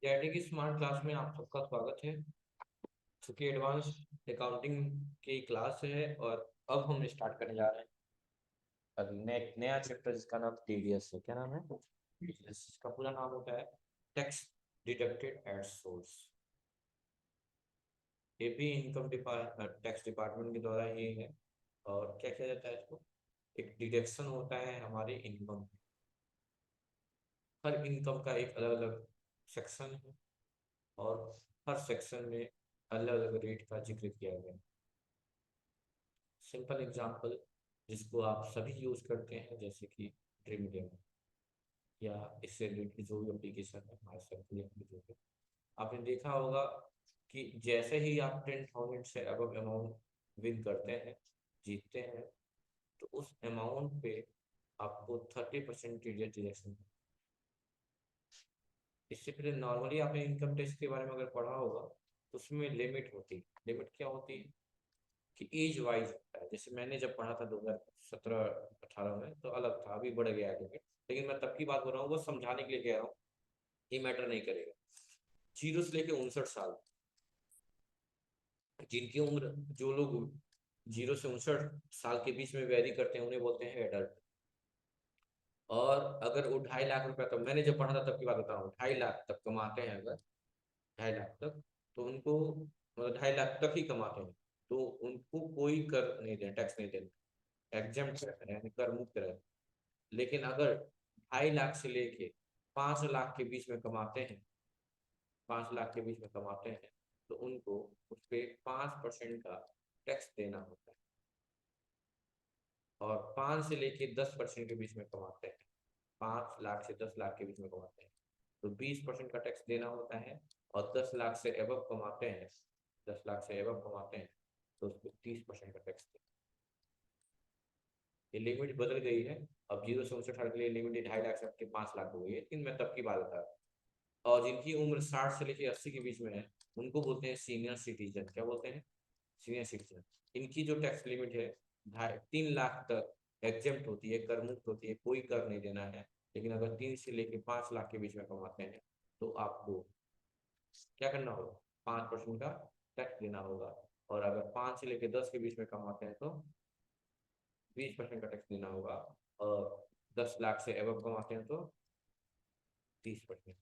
जेआरटी की smart class में आप सबका स्वागत है। चूंकि एडवांस अकाउंटिंग की क्लास है और अब हम स्टार्ट करने जा रहे हैं अब नया चैप्टर जिसका नाम टीडीएस है। क्या नाम है? टीडीएस। इसका पूरा नाम होता है टैक्स डिडक्टेड एट सोर्स। ये भी इनकम टैक्स डिपार्टमेंट के द्वारा ही है। और क्या किया जाता है इसको? एक डिडक्शन होता है हमारे इनकम। हर इनकम का एक अलग अलग सेक्शन है और हर सेक्शन में अलग अलग रेट का जिक्र किया गया है। सिंपल एग्जांपल जिसको आप सभी यूज करते हैं जैसे कि ड्रीम गेम या इससे रिलेटेड जो भी एप्लीकेशन है हमारे सर के लिए जो है। आपने देखा होगा कि जैसे ही आप 10,000 से अब अमाउंट विन करते हैं, जीतते हैं, तो उस अमाउंट पे आपको 30% टीडीएस डिडक्शन। इससे पहले नॉर्मली आपने इनकम टैक्स के बारे में अगर पढ़ा होगा तो उसमें लिमिट होती है। लिमिट क्या होती है कि एज वाइज होता है। जैसे मैंने जब पढ़ा था 2017-18 में तो अलग था, अभी बढ़ गया है लिमिट। लेकिन मैं तब की बात कर रहा हूँ, वो समझाने के लिए कह रहा हूँ, ये मैटर नहीं करेगा। 0 से लेके 59 साल, जिनकी उम्र, जो लोग 0 से 59 साल के बीच में वैरी करते हैं उन्हें बोलते हैं एडल्ट। और अगर वो 2.5 लाख रुपया, तो मैंने जब पढ़ा था तब की बात बता रहा हूँ, 2.5 लाख तक कमाते हैं अगर, 2.5 लाख तक, तो उनको मतलब 2.5 लाख तक ही कमाते हैं तो उनको कोई कर नहीं देना, टैक्स नहीं देना, एग्जेम्प्ट है यानी कर मुक्त रहे। लेकिन अगर 2.5 लाख से लेके 5 लाख के बीच में कमाते हैं, 5 लाख के बीच में कमाते हैं, तो उनको उस पर 5% का टैक्स देना होता है। और 5 से लेके 10% के बीच में कमाते हैं, 5 लाख से 10 लाख के बीच में कमाते हैं, तो 20% का टैक्स देना होता है। और 10 लाख से एबव कमाते हैं, 10 लाख से एबव कमाते हैं, तो उस पर 30% का टैक्स देना। ये लिमिट बदल गई है। अब 0 से 59 के लिए लिमिट 2.5 लाख से आपके 5 लाख हो गई है, लेकिन मैं तब की बात बता रहा हूँ। और जिनकी उम्र 60 से लेके 80 के बीच में है उनको बोलते हैं सीनियर सिटीजन। क्या बोलते हैं? Senior citizen. इनकी जो टैक्स लिमिट है 3 लाख तक एग्जेम्प्ट होती है, कर मुक्त होती है, कोई कर नहीं देना है। लेकिन अगर 3 से लेके 5 लाख के बीच में कमाते हैं तो आपको क्या करना होगा? 5% का टैक्स देना होगा। और अगर 5 से लेके 10 के बीच में कमाते हैं तो 20% का टैक्स देना होगा। और 10 लाख से एबव कमाते हैं तो 30%।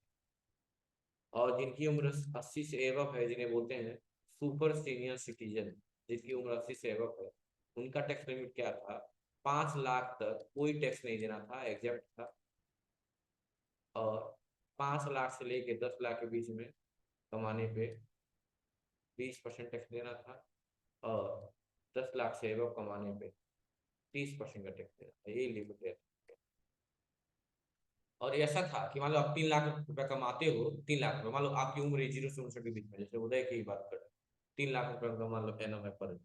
और जिनकी उम्र 80 से एबव है, जिन्हें बोलते हैं सुपर सीनियर सिटीजन, जिनकी उम्र 80 से एबव है, उनका टैक्स लिमिट क्या था? 5 लाख तक कोई टैक्स नहीं देना था, एग्जेप्ट था। और 5 लाख से लेके 10 लाख के बीच में कमाने पे 20% टैक्स देना था। और 10 लाख से एबव कमाने पे 30% का टैक्स देना था। यही लिमिट है। और ऐसा था कि मान लो आप 3 लाख रुपया कमाते हो, 3 लाख रुपये, मान लो आपकी उम्र है 0 से 59 के बीच में, जैसे उदय की बात करें, 3 लाख रुपया का मान लो एनम है पर,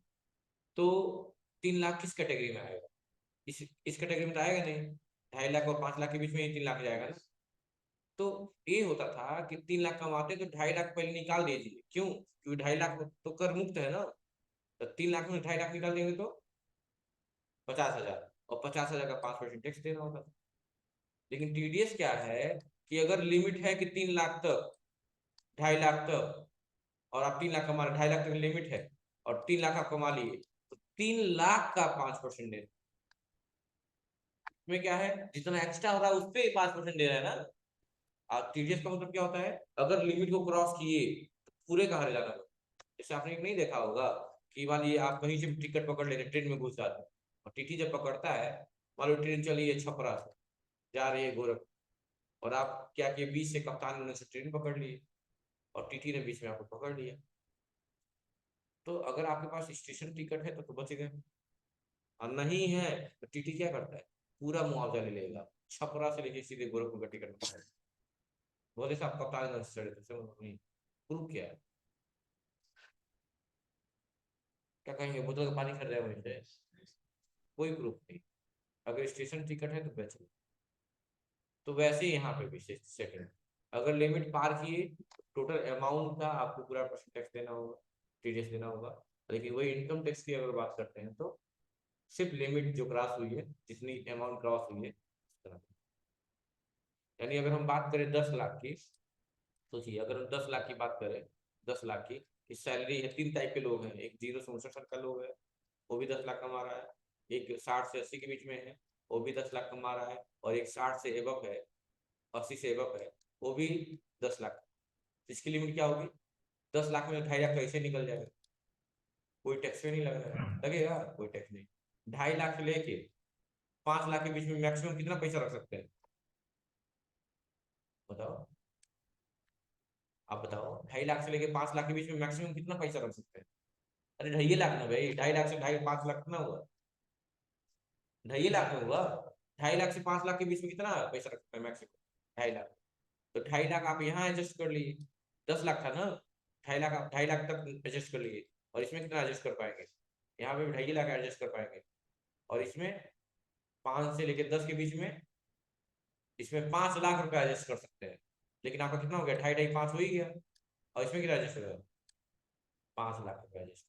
तो 3 लाख किस कैटेगरी में आएगा? इस कैटेगरी में तो आएगा नहीं। 2.5 लाख और 5 लाख के बीच में ही 3 लाख जाएगा ना। तो ये होता था कि 3 लाख कमाते तो 2.5 लाख पहले निकाल दीजिए। क्यों? क्योंकि 2.5 लाख तो कर मुक्त है ना। तो 3 लाख में 2.5 लाख निकाल देंगे तो 50,000, और 50,000 का 5% टैक्स देना होता था। लेकिन टीडीएस क्या है कि अगर लिमिट है कि 3 लाख तक, 2.5 लाख तक, और आप 3 लाख कमा रहे, 2.5 लाख तक लिमिट है और 3 लाख आप कमा लिए, तो 3 लाख का 5% दे। इसमें क्या है, जितना एक्स्ट्रा हो रहा है उस पर 5% दे रहा है ना। और टीडीएस का मतलब क्या होता है? अगर लिमिट को क्रॉस किए तो पूरे का हर जाना होगा। जैसे आपने नहीं देखा होगा कि मान लीजिए आप कहीं से टिकट पकड़ लेते, ट्रेन में घुस जाते हैं, और टीटी जब पकड़ता है, मान लो ट्रेन चली है छपरा से, जा रही है गोरखपुर, और आप क्या किए, बीच से कप्तान ने से ट्रेन पकड़ ली और टीटी ने बीच में आपको पकड़ लिया। तो अगर आपके पास स्टेशन टिकट है तो बच गए, और नहीं है तो टीटी क्या करता है? पूरा मुआवजा ले लेगा, छपरा से लेके सीधे गोरखपुर का टिकट पकड़। बोले साहब कप्तान से चढ़े थे, नहीं प्रूफ क्या है? क्या कहेंगे, बोतल का पानी खरीद रहे हैं वहीं से? कोई प्रूफ नहीं। अगर स्टेशन टिकट है तो बेच लो। तो वैसे ही यहाँ पे भी सेटिंग, अगर लिमिट पार किए, टोटल अमाउंट का आपको पूरा परसेंट टैक्स देना होगा, टीडीएस देना होगा। लेकिन वही इनकम टैक्स की अगर बात करते हैं तो सिर्फ लिमिट जो क्रॉस हुई है, जितनी अमाउंट क्रॉस हुई है, उस तरह। यानी अगर हम बात करें 10 लाख की, सोचिए अगर हम 10 लाख की बात करें, 10 लाख की सैलरी है, 3 टाइप के लोग हैं, एक 0 से 59 साल का लोग है, वो भी 10 लाख कमा रहा है। एक 60 से 80 के बीच में है, वो भी 10 लाख कमा रहा है। और एक 60 से एबव है, 80 से एबव है, वो भी 10 लाख। इसकी लिमिट क्या होगी? 10 लाख में 2.5 लाख कैसे निकल जाएगा? कोई टैक्स भी नहीं लग रहा है, लगेगा कोई टैक्स नहीं। 2.5 लाख से लेके 5 लाख के बीच में मैक्सिमम कितना पैसा रख सकते हैं? बताओ, आप बताओ, 2.5 लाख से लेके 5 लाख के बीच में मैक्सिमम कितना पैसा रख सकते हैं? अरे 2.5 लाख ना भाई, 2.5 लाख से ढाई 5 लाख कितना हुआ? 2.5 लाख में हुआ। 2.5 लाख से 5 लाख के बीच में कितना पैसा रख सकते हैं मैक्सिमम? 2.5 लाख। तो 2.5 लाख आप यहाँ एडजस्ट कर लिए। 10 लाख था ना, 2.5 लाख आप 2.5 लाख तक एडजस्ट कर लिए। और इसमें कितना एडजस्ट कर पाएंगे? यहाँ पे भी 2.5 लाख एडजस्ट कर पाएंगे। और इसमें 5 से लेके 10 के बीच में, इसमें 5 लाख रुपए एडजस्ट कर सकते हैं। लेकिन आपका कितना हो गया? ढाई ढाई 5 हो ही गया। और इसमें कितना एडजस्ट होगा? 5 लाख रुपए एडजस्ट।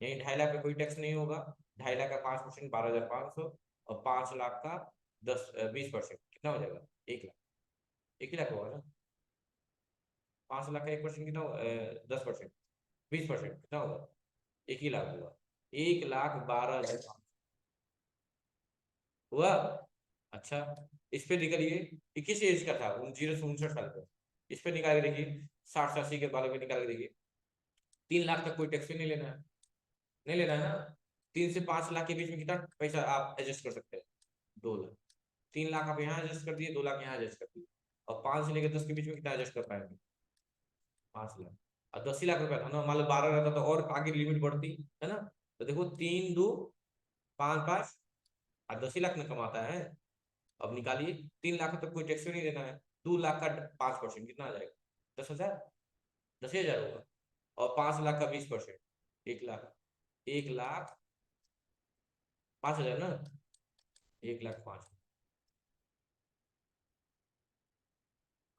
यही 2.5 लाख का कोई टैक्स नहीं होगा। 2.5 लाख का 5% 12,500, और 5 लाख का 20% कितना हो जाएगा? 1 लाख। एक ही लाख होगा ना? 5 लाख का 1% कितना होगा? 10%, 20% कितना होगा? 1 ही लाख होगा। 1,12,500 हुआ। अच्छा, इस पे निकलिए। 21 एज का था, 0 से 59 साल का। इस पे निकाल के देखिए, 60 से 80 के बारे में निकाल के देखिए। 3 लाख तक कोई टैक्स भी नहीं लेना है, नहीं लेना है ना। 3 से 5 लाख के बीच में कितना पैसा आप एडजस्ट कर सकते हैं? 2 लाख। 3 लाख आप यहाँ एडजस्ट कर दिए, 2 लाख यहाँ एडजस्ट कर दिए। और 5 से लेकर 10 के बीच में कितना एडजस्ट कर पाएंगे? 5 लाख। और 10 ही लाख रुपया था ना, मान लो 12 रहता तो और आगे लिमिट बढ़ती, है ना? तो देखो, 3 2 5 5, और 10 ही लाख में कमाता है। अब निकालिए, 3 लाख तक कोई टैक्स नहीं देना है। 2 लाख का 5% कितना आ जाएगा? 10,000। 10,000 होगा। और 5 लाख का 20%, 1 लाख। 1 लाख 5,000 ना, 1 लाख 5।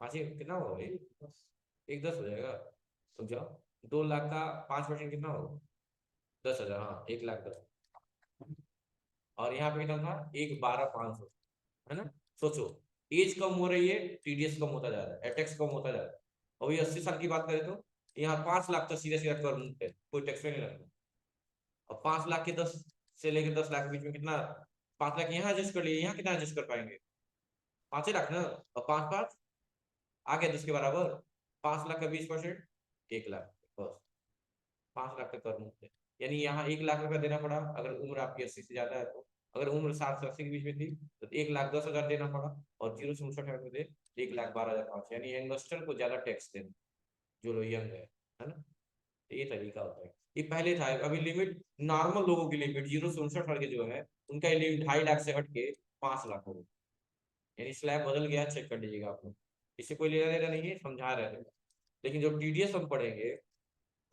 पाँच ही कितना होगा भाई? एक 10 हो जाएगा। तो जाओ, 2 लाख का 5% कितना होगा? 10,000, हाँ, 1,10,000। और यहाँ पे कितना था? 1,12,500, है ना? सोचो, एज कम हो रही है, टीडीएस कम होता जा रहा है, टैक्स कम होता जा रहा है। और ये 80 साल की बात करें तो यहाँ 5 लाख तक सीधा सीधा कर मुक्त है, कोई टैक्स नहीं लगता। और 5 लाख के 10 से लेकर 10 लाख के बीच में कितना? 5 लाख यहाँ एडजस्ट कर लिए, यहाँ कितना एडजस्ट कर पाएंगे? 5 ही लाख ना। और 5 5 आ गया 10 के बराबर। 5 लाख का 20%, 1 लाख, बस। 5 लाख तक कर मुक्त है। यानी यहाँ 1 लाख रुपया देना पड़ा अगर उम्र आपकी 80 से ज्यादा है तो। अगर उम्र 60 से 80 के बीच में थी तो 1,10,000 देना पड़ा। और 0 से 59 में दे 1,12,500, यानी इन्वेस्टर को ज्यादा टैक्स देना, जो लोग यंग है ना? तो ये तरीका होता है। ये पहले था, अभी लिमिट नॉर्मल लोगों की लिमिट 0 से 59 साल के जो है, उनका लिमिट 2.5 लाख से हट के 5 लाख हो गई। यानी स्लैब बदल गया, चेक कर लीजिएगा आप लोग। इससे कोई लेना देना नहीं है, समझा रहे थे। लेकिन जो टीडीएस हम पढ़ेंगे,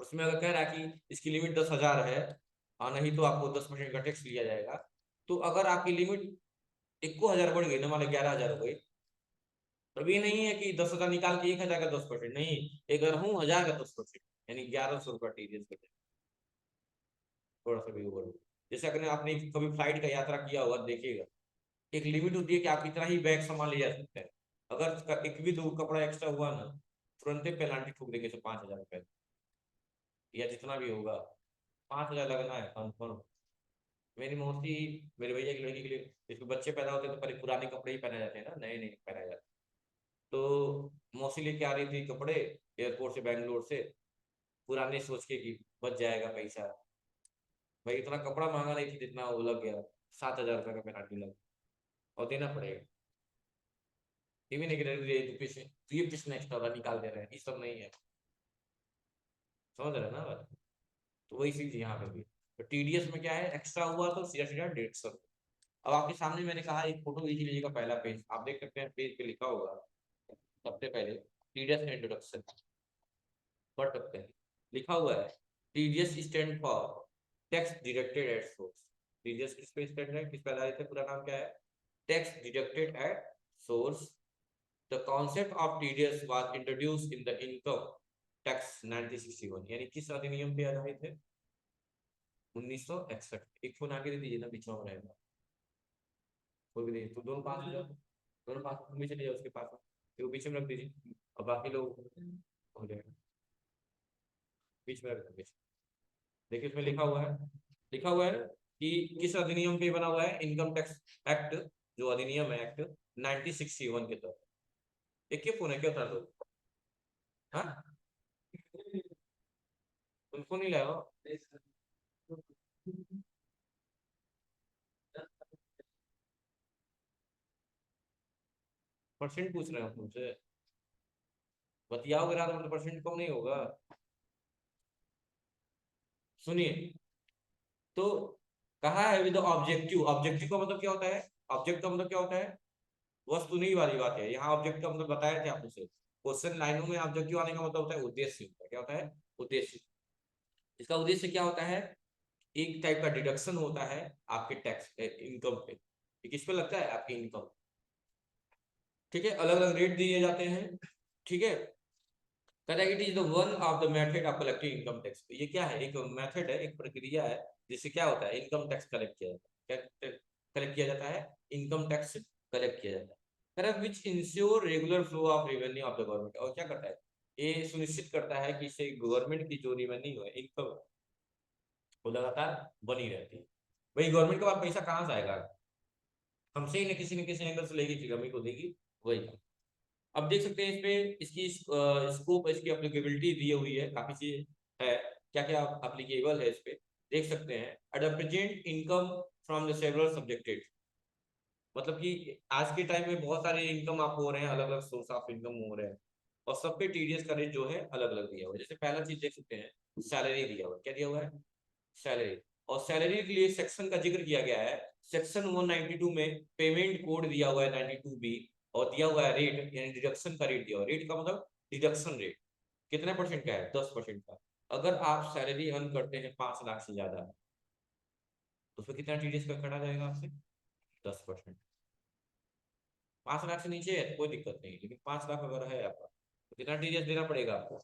उसमें अगर कह रहा है कि इसकी लिमिट 10,000 है, और नहीं तो आपको 10% का टैक्स लिया जाएगा। तो अगर आपकी लिमिट 1,000 बढ़ गई ना, मान लो 11,000 हो गई, तब ये नहीं है कि 10,000 निकाल के 1,000 का 10% नहीं। अगर हूँ 1,000 का 10%, यानी 1,100 रुपया टीडीएस का। थोड़ा सा भी ओवर। जैसे अगर आपने कभी फ्लाइट का यात्रा किया होगा, देखिएगा एक लिमिट होती है कि आप इतना ही बैग सामान ले जा सकते हैं। अगर एक भी दो कपड़ा एक्स्ट्रा हुआ ना, तुरंत पेनाल्टी ठोक देंगे, 5,000 रुपए या जितना भी होगा। 5,000 लगना है कन्फर्म। मेरी मौसी, मेरे भैया की लड़की के लिए, जिसके बच्चे पैदा होते हैं तो पहले पुराने कपड़े ही पहने जाते हैं ना, नए नहीं पहनाए जाते। तो मौसी लेके आ रही थी कपड़े एयरपोर्ट से, बैंगलोर से, पुराने सोच के कि बच जाएगा पैसा। भाई इतना कपड़ा महंगा नहीं था जितना वो लग गया। 7,000 रुपये का पेनाल्टी लग, और देना पड़ेगा। ये भी नहीं कि ये पीस एक्स्ट्रा निकाल दे रहे हैं, ये सब नहीं है। समझ रहे हैं ना बात? तो वही चीज यहाँ पे भी। तो टीडीएस में क्या है, एक्स्ट्रा हुआ तो सीधा सीधा 150। अब आपके सामने मैंने कहा एक फोटो खींच लीजिएगा, पहला पेज आप देख सकते हैं, पेज पे लिखा होगा सबसे पहले टीडीएस इंट्रोडक्शन, पढ़ सकते हैं। लिखा हुआ है, TDS stand for tax deducted at source. TDS किस पे स्टैंड है, किस पे आधारित है, पूरा नाम क्या है? Tax deducted at source. The concept of TDS was introduced in the Income Tax 1961, यानी किस अधिनियम पे आधारित है? 1961। एक फोन आगे दे दीजिए ना, बीच में रहेगा। कोई भी नहीं तो दोनों पास हो जाओ, दोनों पास, तुम भी चले जाओ उसके पास, वो पीछे में रख दीजिए। और बाकी लोग हो जाएगा बीच में रख देंगे। देखिए इसमें लिखा हुआ है कि किस अधिनियम पे बना हुआ है, इनकम टैक्स एक्ट, जो अधिनियम है एक्ट 1961 के तहत। एक क्या फोन है क्या था लोग, हाँ उनको नहीं लाया परसेंट पूछ रहे हो तुमसे, बतियाओगे ना तो मतलब परसेंट कम नहीं होगा। सुनिए, तो कहा है विद ऑब्जेक्टिव, ऑब्जेक्टिव का मतलब क्या होता है, ऑब्जेक्ट का मतलब क्या होता है, वस्तु नहीं वाली बात है। यहाँ ऑब्जेक्ट का मतलब बताया था आपको से, क्वेश्चन लाइनों में ऑब्जेक्टिव आने का मतलब होता है उद्देश्य होता है। क्या होता है, उद्देश्य। इसका उद्देश्य क्या होता है, एक टाइप का डिडक्शन होता है आपके टैक्स इनकम पे। ये किस पे लगता है, आपकी इनकम। ठीक है, अलग अलग रेट दिए जाते हैं। ठीक है, कहता है it is the one of the method of collecting income tax. ये क्या है, एक मेथड है, एक प्रक्रिया है जिससे क्या होता है, इनकम टैक्स कलेक्ट किया जाता है। क्या कलेक्ट किया जाता है, इनकम टैक्स कलेक्ट किया जाता है। कह रहा है which insure regular flow of revenue of the government. और क्या करता है, ये सुनिश्चित करता है कि इससे गवर्नमेंट की जो रेवेन्यू है, इनकम, वो लगातार बनी रहती है। भाई गवर्नमेंट के पास पैसा कहाँ से आएगा, हमसे ही न किसी एंगल से लेगी, फिर हमें को देगी। वही, अब देख सकते हैं इस पे इसकी स्कोप, इसकी एप्लीकेबिलिटी दी हुई है, काफी चीज है, क्या क्या एप्लीकेबल है इस पे, देख सकते हैं। Present income from the several subjected, मतलब कि आज के टाइम में बहुत सारे इनकम आप हो रहे हैं, अलग अलग सोर्स ऑफ इनकम हो रहे हैं, और सब पे टीडीएस का रेट जो है अलग अलग दिया हुआ है। जैसे पहला चीज देख सकते हैं, सैलरी दिया हुआ है। क्या दिया हुआ है, सैलरी। और सैलरी के लिए सेक्शन का जिक्र किया गया है, सेक्शन 192 में पेमेंट कोड दिया हुआ है 92B, और दिया हुआ है रेट, यानी डिडक्शन का रेट दिया हुआ है। रेट का मतलब डिडक्शन रेट कितने परसेंट का है, 10% का। अगर आप सैलरी अर्न करते हैं 5 लाख से ज्यादा, तो उसमें कितना टीडीएस का कटा जाएगा आपसे, 10%। 5 लाख से नीचे है तो कोई दिक्कत नहीं, लेकिन 5 लाख अगर है आपका, तो कितना टीडीएस देना पड़ेगा आपको,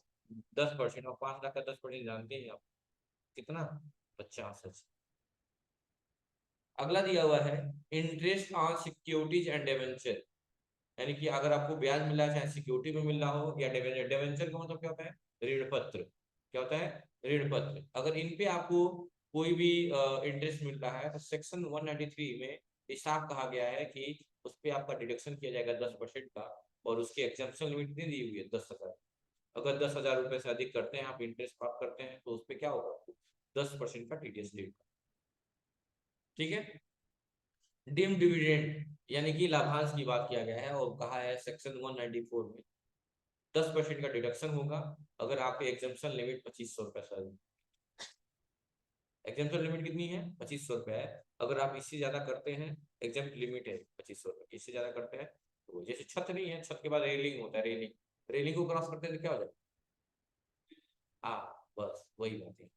10%। और 5 लाख का 10% जानते हैं आप कितना, 50। अगला दिया हुआ है interest on securities and debenture, यानी कि अगर आपको ब्याज मिल रहा है, चाहे सिक्योरिटी में मिल रहा हो या डिवेंचर। डिवेंचर का मतलब क्या होता है, ऋण पत्र। क्या होता है, ऋण पत्र। अगर इन पे आपको कोई भी इंटरेस्ट मिल रहा है, तो सेक्शन 193 में साफ कहा गया है कि उस पे आपका डिडक्शन किया जाएगा 10% का, और उसकी एग्जम्पशन लिमिट नहीं दी हुई है 10,000। अगर 10,000 रुपए से अधिक करते हैं आप, इंटरेस्ट प्राप्त करते हैं, तो उस पर क्या होगा, 10% का टीडीएस रेट। ठीक है, डिम डिविडेंड, यानी कि लाभांश की बात किया गया है, और कहा है सेक्शन 194 में 10% का डिडक्शन होगा अगर आपके एग्जाम्पशन लिमिट 2500 रुपए से। एग्जाम्पशन लिमिट कितनी है, 2500 रुपए है। अगर आप इससे ज्यादा करते हैं, एग्जाम लिमिट है 2500 रुपए, इससे ज्यादा करते हैं तो जैसे छत नहीं है, छत के बाद रेलिंग होता है, रेलिंग, रेलिंग को क्रॉस करते हैं तो क्या हो जाए, हाँ बस वही बात है।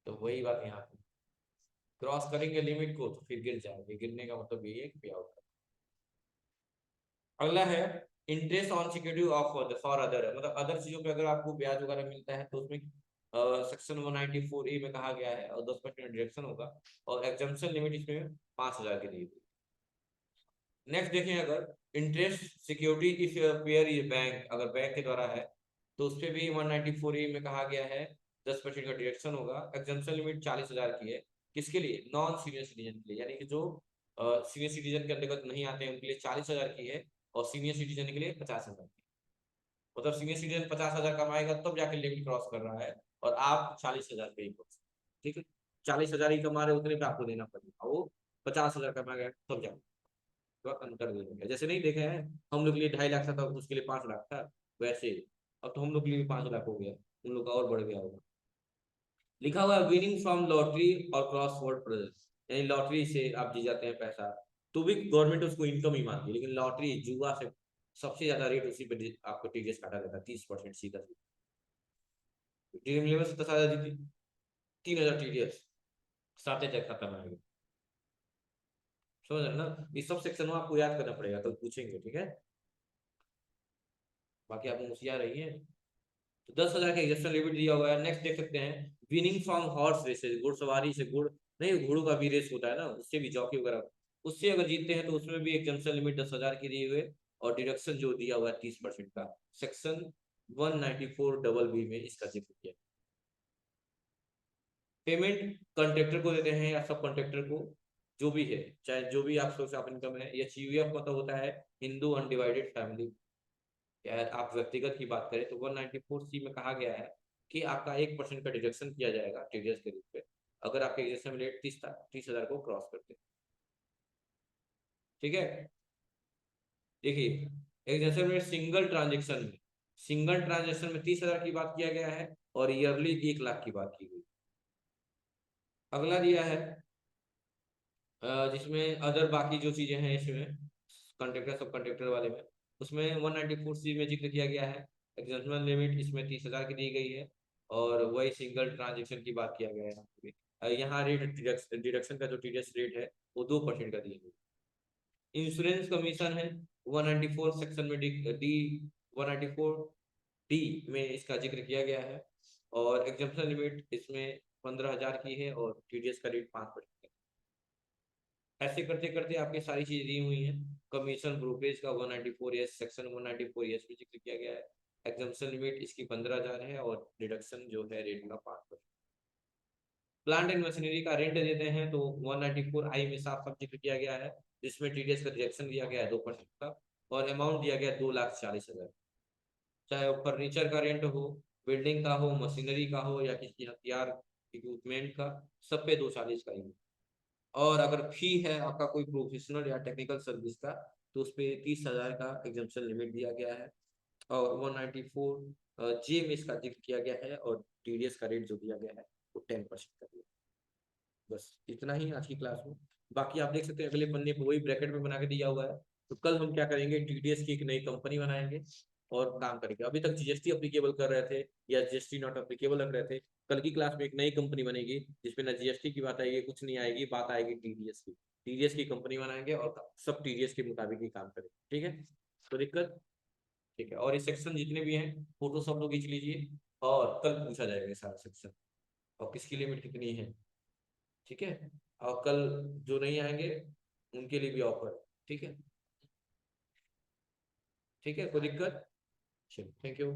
तो वही बात यहाँ पे, क्रॉस करेंगे लिमिट को तो फिर गिर जाएंगे, गिरने का मतलब यही है कि पे आउट। अगला है interest on security of for other, मतलब अदर चीजों पे अगर आपको ब्याज वगैरह मिलता है तो उसमें सेक्शन 194A में कहा गया है, और 10% डिडक्शन होगा, और एग्जम्पशन लिमिट इसमें 5,000 की दी हुई। नेक्स्ट देखें, अगर interest security if pair is bank, अगर बैंक के द्वारा है, तो उस पर भी 194A में कहा गया है 10% का डिडक्शन होगा। एग्जम्पशन लिमिट 40,000 की है, किसके लिए, नॉन सीनियर सिटीजन के लिए, यानी कि जो सीनियर सिटीजन के अंतर्गत नहीं आते हैं उनके लिए 40,000 की है, और सीनियर सिटीजन के लिए 50,000 की। मतलब सीनियर सिटीजन 50,000 कमाएगा तब जाके लिमिट क्रॉस कर रहा है, और आप 40,000 पे ही पहुंचे। ठीक है, 40,000 ही कमा रहे उतने पे आपको देना पड़ेगा, वो 50,000 कमाएगा तब जाके तो अंतर दे देंगे। जैसे नहीं देखे हैं, हम लोग के लिए 2.5 लाख था तो उसके लिए 5 लाख था, वैसे ही अब तो हम लोग के लिए भी 5 लाख हो गया, उन लोग का और बढ़ गया होगा। लिखा हुआ है विनिंग फ्रॉम लॉटरी और क्रॉस वर्ड प्रोजेक्ट, यानी लॉटरी से आप जीत जाते हैं पैसा, तो भी गवर्नमेंट उसको इनकम ही मानती है, लेकिन लॉटरी जुआ से सबसे ज्यादा रेट उसी पे आपको टीडीएस काटा जाता है, 30% सीधा सीधा। ड्रीम इलेवन से 10,000 जीती, 3,000 टीडीएस, साथ ही खत्म आएगा। समझ रहे हैं ना, इस सब सेक्शन में आपको याद करना पड़ेगा, तो पूछेंगे। ठीक है, बाकी आप होशियार रहिए। तो 10,000 का एग्जेप्शन लिमिट दिया हुआ है। नेक्स्ट देख सकते हैं, विनिंग फ्रॉम हॉर्स रेसेस, घुड़सवारी से, घुड़ नहीं, घोड़ों का भी रेस होता है ना, उससे भी जॉकी वगैरह, उससे अगर जीतते हैं तो उसमें भी एग्जेप्शन लिमिट 10,000 की दी हुई है। और डिडक्शन जो दिया हुआ है 30% का, सेक्शन 194 BB में इसका जिक्र किया। पेमेंट कॉन्ट्रेक्टर को देते हैं या सब कॉन्ट्रेक्टर को, जो भी है, चाहे जो भी आप सोर्स ऑफ इनकम है, या CUF मतलब होता है हिंदू अनडिवाइडेड फैमिली। या आप व्यक्तिगत की बात करें तो 194C में कहा गया है कि आपका 1% का डिडक्शन किया जाएगा टीडीएस के रूप में, अगर आपके एग्जेशन रेट 30,000 को क्रॉस करते हैं। ठीक है, देखिए एग्जेशन रेट सिंगल ट्रांजेक्शन में 30,000 की बात किया गया है और ईयरली 1 लाख की बात की गई। अगला दिया है जिसमें अदर बाकी जो चीजें हैं इसमें कॉन्ट्रेक्टर सब कॉन्ट्रेक्टर वाले में, उसमें 194C में जिक्र किया गया है। एग्जाम्पल लिमिट इसमें 30,000 की दी गई है और वही सिंगल ट्रांजेक्शन की बात किया गया है। यहाँ रेट डिडक्शन का जो टीडीएस रेट है वो 2% का दिया गया। इंश्योरेंस कमीशन है 194 सेक्शन में डी 194D में इसका जिक्र किया गया है और एग्जाम्पल लिमिट इसमें 15,000 की है और टीडीएस का रेट 5%। ऐसे करते करते आपकी सारी चीजें दी हुई हैं। कमीशन ब्रोकरेज का 194S सेक्शन 194S में जिक्र किया गया है। एग्जम्पशन लिमिट इसकी 15,000 है और डिडक्शन जो है रेट का 5%। प्लांट एंड मशीनरी का रेंट देते हैं तो 194I में साफ साफ जिक्र किया गया है, जिसमें टीडीएस का डिडक्शन दिया गया है 2% का और अमाउंट दिया गया है 2,40,000। चाहे वो फर्नीचर का रेंट हो, बिल्डिंग का हो, मशीनरी का हो या किसी हथियार इक्विपमेंट का, सब पे 240 का ही। और अगर फी है आपका कोई प्रोफेशनल या टेक्निकल सर्विस का तो उस पर 30,000 का एग्जाम्पशन लिमिट दिया गया है और 194J में इसका जिक्र किया गया है और टीडीएस का रेट जो दिया गया है वो 10% का दिया। बस इतना ही आज की क्लास में। बाकी आप देख सकते हैं अगले पन्ने पर वही ब्रैकेट में बना के दिया हुआ है। तो कल हम क्या करेंगे, टीडीएस की एक नई कंपनी बनाएंगे और काम करेंगे। अभी तक जीएसटी अप्लीकेबल कर रहे थे या जीएसटी नॉट अप्लीकेबल रख रहे थे, कल की क्लास में एक नई कंपनी बनेगी जिसमें ना जीएसटी की बात आएगी, कुछ नहीं आएगी, बात आएगी टीडीएस की। टीडीएस की कंपनी बनाएंगे और सब टीडीएस के मुताबिक ही काम करेंगे। ठीक है, तो दिक्कत, ठीक है। और ये सेक्शन जितने भी हैं फोटो सब लोग खींच लीजिए और कल पूछा जाएगा ये सारा सेक्शन और किसकी लिमिट कितनी है। ठीक है, और कल जो नहीं आएंगे उनके लिए भी ऑफर। ठीक है, ठीक है, कोई दिक्कत? चलो, थैंक यू।